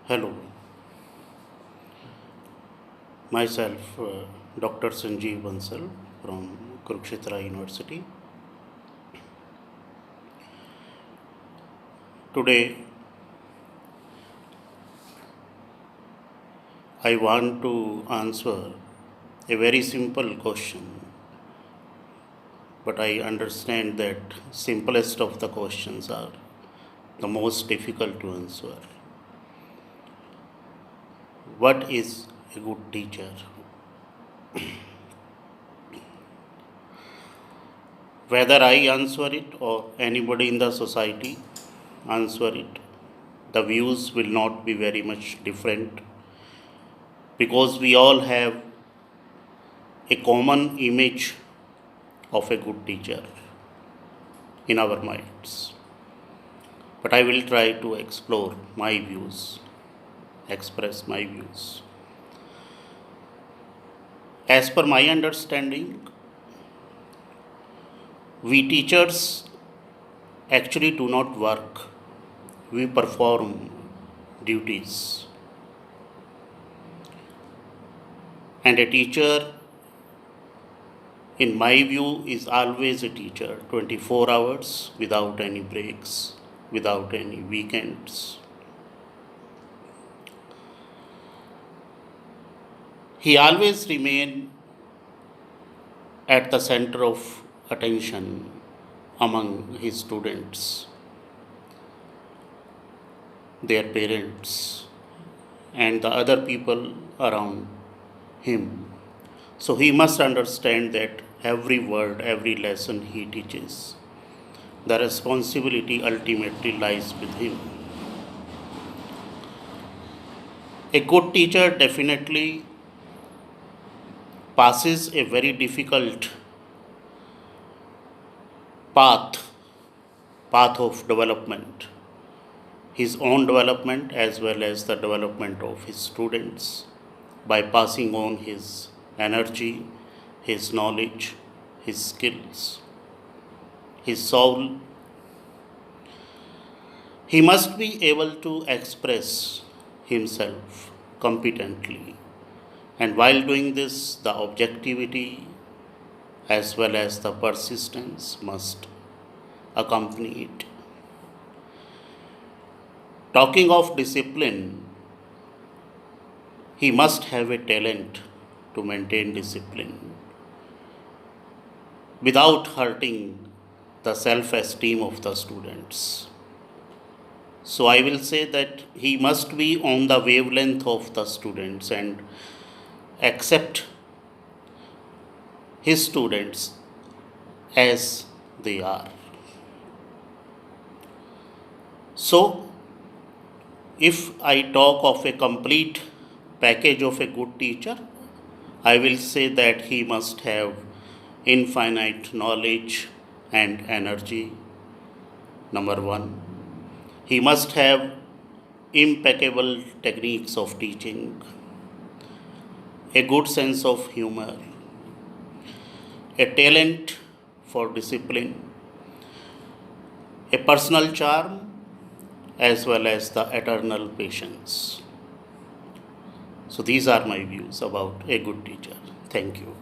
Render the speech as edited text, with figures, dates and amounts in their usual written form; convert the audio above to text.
Hello, myself Dr. Sanjeev Bansal from Kurukshetra University. Today, I want to answer a very simple question, but I understand that simplest of the questions are the most difficult to answer. What is a good teacher? Whether I answer it or anybody in the society answer it, the views will not be very much different because we all have a common image of a good teacher in our minds. But I will try to explore my views, express my views. As per my understanding, we teachers actually do not work, we perform duties. And a teacher, in my view, is always a teacher 24 hours without any breaks, without any weekends. He always remains at the center of attention among his students, their parents, and the other people around him. So he must understand that every word, every lesson he teaches, the responsibility ultimately lies with him. A good teacher definitely passes a very difficult path, path of development, his own development as well as the development of his students by passing on his energy, his knowledge, his skills, his soul. He must be able to express himself competently. And while doing this, the objectivity as well as the persistence must accompany it. Talking of discipline, he must have a talent to maintain discipline without hurting the self esteem of the students. So I will say that he must be on the wavelength of the students and accept his students as they are. So, if I talk of a complete package of a good teacher, I will say that he must have infinite knowledge and energy, number one. He must have impeccable techniques of teaching, a good sense of humor, a talent for discipline, a personal charm, as well as the eternal patience. So, these are my views about a good teacher. Thank you.